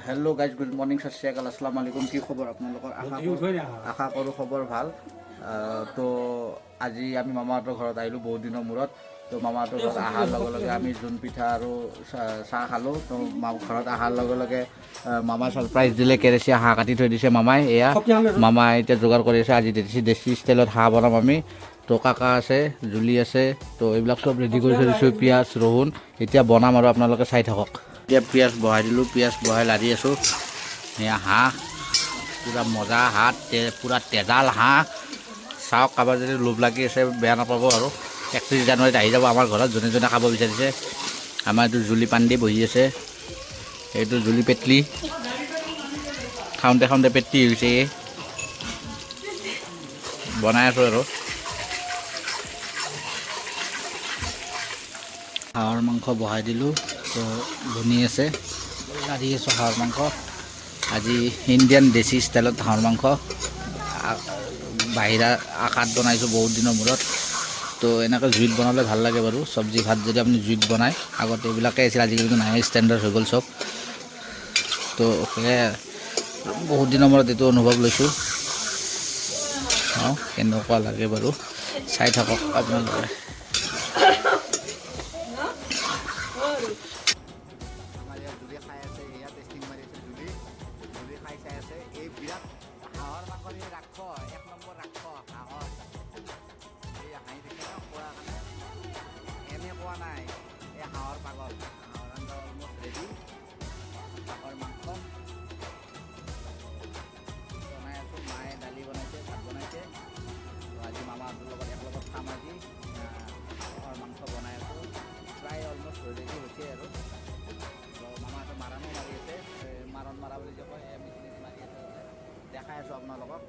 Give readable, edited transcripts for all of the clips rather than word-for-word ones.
Hello' guys, good morning, সত শ্ৰী আকাল, আসসালামু আলাইকুম। কি খবৰ আপোনালোকৰ? আশা কৰোঁ খবৰ ভাল। তো আজি আমি মামাহঁতৰ ঘৰত আহিলোঁ বহুত দিনৰ মূৰত। তো মামাহঁতৰ ঘৰত অহাৰ লগে লগে আমি জোন পিঠা আৰু চাহ খালোঁ। তো ঘৰত অহাৰ লগে লগে মামাই ছাৰপ্ৰাইজ দিলে, কেৰেচীয়া হাঁহ কাটি থৈ দিছে মামাই। এয়া মামাই এতিয়া যোগাৰ কৰি আছে। আজি দেশী ষ্টাইলত হাঁহ বনাম আমি। তো কাকা আছে, জুলি আছে, তো এইবিলাক চব ৰেডি কৰি থৈ দিছোঁ, পিঁয়াজ ৰহুন। এতিয়া বনাম আৰু আপোনালোকে চাই থাকক। এতিয়া পিঁয়াজ বহাই দিলোঁ, পিঁয়াজ বহাই লাৰি আছোঁ। এয়া হাঁহ পূৰা মজা হাঁহ, পূৰা তেজাল হাঁহ। চাওক, কাৰোবাৰ যদি লোভ লাগি আছে বেয়া নাপাব আৰু 31 জানুৱাৰীত আহি যাব আমাৰ ঘৰত যোনে যোনে খাব বিচাৰিছে। আমাৰ এইটো জুলি পাণ্ডে বহি আছে, এইটো জুলি পেটলি। খাওঁতে খাওঁতে পেটলি হৈছে, বনাই আছোঁ আৰু। হাঁহৰ মাংস বহাই দিলোঁ, তো বনি আছে, কাঢ়ি আছোঁ হাঁহৰ মাংস। আজি ইণ্ডিয়ান দেশী ষ্টাইলত হাঁহৰ মাংস, বাহিৰা আশাত বনাইছোঁ বহুত দিনৰ মূৰত। তো এনেকৈ জুইত বনালে ভাল লাগে বাৰু। চব্জি ভাত যদি আপুনি জুইত বনায়, আগতে এইবিলাকেই আছিল, আজিকালিতো নাই, ষ্টেণ্ডাৰ্ড হৈ গ'ল চব। তো সেয়াই বহুত দিনৰ মূৰত এইটো অনুভৱ লৈছোঁ। চাওঁ কেনেকুৱা লাগে বাৰু, চাই থাকক আপোনালোকে। হাঁহৰ মাংস ৰাখ, 1 নম্বৰ ৰাখ হাঁহৰ। এই হাঁহি দেখে ন খোৱাৰ কাৰণে, এনে কোৱা নাই, এই হাঁহৰ পাগল। হাঁহৰ আঞ্জা অলমষ্ট ৰেডি। হাঁহৰ মাংস বনাই আছোঁ, মায়ে দালি বনাইছে, ভাত বনাইছে। তো আজি মামাহঁতৰ লগত একেলগত খাম। আজি হাঁহৰ মাংস বনাই আছোঁ, প্ৰায় অলমষ্ট ৰেডি হৈছে আৰু। তো মামাহঁতে মাৰণো মাৰি আছে, মাৰণ মাৰা বুলি যে কয়, মেচিনেদি মাৰি আছে। দেখাই আছোঁ আপোনালোকক।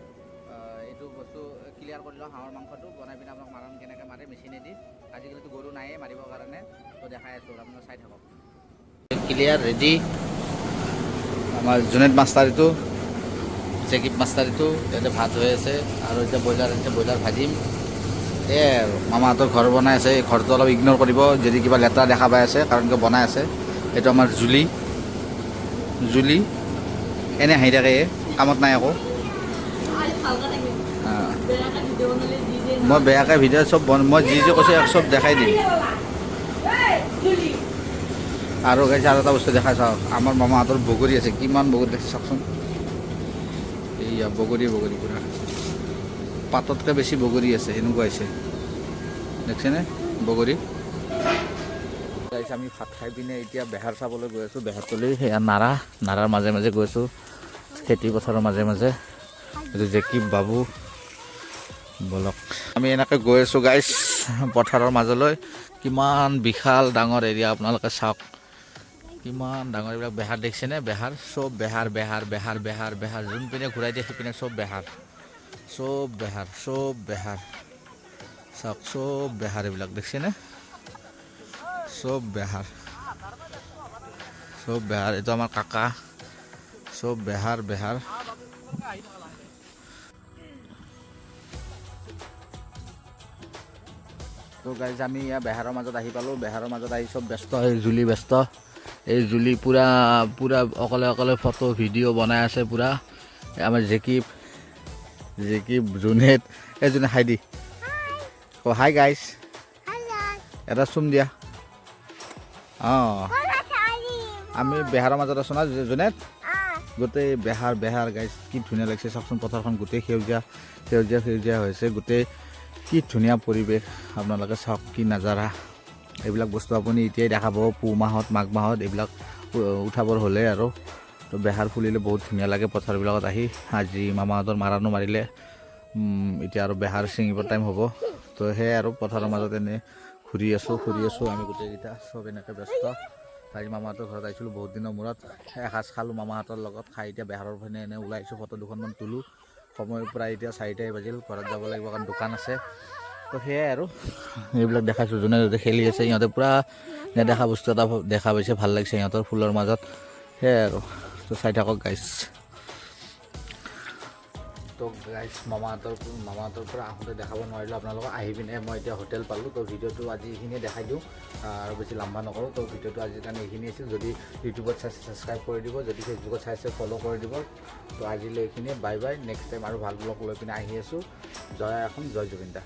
এইটো বস্তু ক্লিয়াৰ কৰি লওঁ, হাঁহৰ মাংসটো বনাই পিনে আপোনাক মাৰণ কেনেকৈ মাৰে মেচিনেদি। আজিকালিতো গৰু নায়েই মাৰিবৰ কাৰণে, তো দেখাই আছোঁ, আপোনালোকে চাই থাকক। ক্লিয়াৰ ৰেডি আমাৰ জুনেদ মাষ্টাৰ, এইটো চেকিপ মাষ্টাৰ, এইটো ইয়াতে ভাত হৈ আছে। আৰু এতিয়া ব্ৰইলাৰ আনিছে, ব্ৰইলাৰ ভাজিম। এয়াই আৰু মামাহঁতৰ ঘৰ বনাই আছে। এই ঘৰটো অলপ ইগন'ৰ কৰিব যদি কিবা লেতেৰা দেখা পাই আছে, কাৰণ কিয় বনাই আছে। এইটো আমাৰ জুলি, জুলি এনে হাঁহি থাকে, কামত নাই একো। মই বেয়াকৈ ভিডিঅ' চব মই যি যি কৈছোঁ চব দেখাই দিম। আৰু গাইছে আৰু এটা বস্তু দেখাই চাওক, আমাৰ মামাহঁতৰ বগৰী আছে, কিমান বগৰী দেখিছে চাওকচোন। এইয়া বগৰী বগৰী পূৰা পাততকৈ বেছি বগৰী আছে, এনেকুৱা হৈছে, দেখিছেনে বগৰী। আমি ভাত খাই পিনে এতিয়া বেহাৰ চাবলৈ গৈ আছোঁ, বেহাৰতলি। সেয়া নাৰাৰ মাজে মাজে গৈ আছোঁ, খেতি পথাৰৰ মাজে মাজে। এইটো জেকিব বাবু, বলক আমি এনেকৈ গৈ আছোঁ গাইছ পথাৰৰ মাজলৈ। কিমান বিশাল ডাঙৰ এৰিয়া, আপোনালোকে চাওক কিমান ডাঙৰ। এইবিলাক বেহাৰ দেখিছেনে? বেহাৰ, চব বেহাৰ বেহাৰ বেহাৰ বেহাৰ বেহাৰ, যোনপিনে ঘূৰাই দিয়ে সিপিনে চব বেহাৰ, চব বেহাৰ, চব বেহাৰ। চাওক চব বেহাৰ, এইবিলাক দেখিছেনে? চব বেহাৰ, চব বেহাৰ। এইটো আমাৰ কাকা, চব বেহাৰ বেহাৰ। তো গাইজ আমি ইয়াৰ বেহাৰৰ মাজত আহি পালোঁ। বেহাৰৰ মাজত আহি চব ব্যস্ত, এই জুলি ব্যস্ত। এই জুলি পূৰা পূৰা অকলে অকলে ফটো ভিডিঅ' বনাই আছে পূৰা। আমাৰ জেকিব, জুনেদ, এই জুনেদ হাই দি ক' হাই গাইজ, এটা চুম দিয়া। অঁ, আমি বেহাৰৰ মাজত আছোঁ না জুনেদ। গোটেই বেহাৰ বেহাৰ গাইজ, কি ধুনীয়া লাগিছে চাওকচোন। পথাৰখন গোটেই সেউজীয়া সেউজীয়া সেউজীয়া হৈছে গোটেই। কি ধুনীয়া পৰিৱেশ, আপোনালোকে চাওক কি নাজাৰা। এইবিলাক বস্তু আপুনি এতিয়াই দেখা পাব, পুহ মাহত মাঘ মাহত এইবিলাক উঠাবৰ হ'লে আৰু। তো বেহাৰ ফুলিলে বহুত ধুনীয়া লাগে পথাৰবিলাকত আহি। আজি মামাহঁতৰ মাৰণো মাৰিলে, এতিয়া আৰু বেহাৰ ছিঙিবৰ টাইম হ'ব। তো সেয়াই আৰু পথাৰৰ মাজত এনেই ঘূৰি আছোঁ আমি গোটেইকেইটা, চব এনেকৈ ব্যস্ত। আজি মামাহঁতৰ ঘৰত আহিছিলোঁ বহুত দিনৰ মূৰত, এসাঁজ খালোঁ মামাহঁতৰ লগত। খাই এতিয়া বেহাৰৰ পিনে এনেই ওলাইছোঁ, ফটো দুখনমান তোলোঁ। সময় প্ৰায় এতিয়া 4টাই বাজিল, ঘৰত যাব লাগিব কাৰণ দোকান আছে। তো সেয়াই আৰু এইবিলাক দেখাইছোঁ। যোনে যোনে খেলি আছে, সিহঁতে পূৰা নেদেখা বস্তু এটা দেখা পাইছে, ভাল লাগিছে সিহঁতৰ ফুলৰ মাজত। সেয়াই আৰু, তো চাই থাকক গাইজ। তো তো গাইজ মামাহঁতৰ পৰা আহোঁতে দেখাব নোৱাৰিলোঁ আপোনালোকক। আহি পিনে মই এতিয়া হোটেল পালোঁ। তো ভিডিঅ'টো আজি এইখিনিয়ে দেখাই দিওঁ আৰু বেছি লম্বা নকৰোঁ। তো ভিডিঅ'টো আজিৰ কাৰণে এইখিনি আছিল। যদি ইউটিউবত চাইছে ছাবস্ক্ৰাইব কৰি দিব, যদি ফেচবুকত চাইছে ফ'ল' কৰি দিব। তো আজিলৈ এইখিনিয়ে, বাই বাই। নেক্সট টাইম আৰু ভাল ব্লগ লৈ পিনে আহি আছোঁ। জয় অসম, জয় জুবিন দা।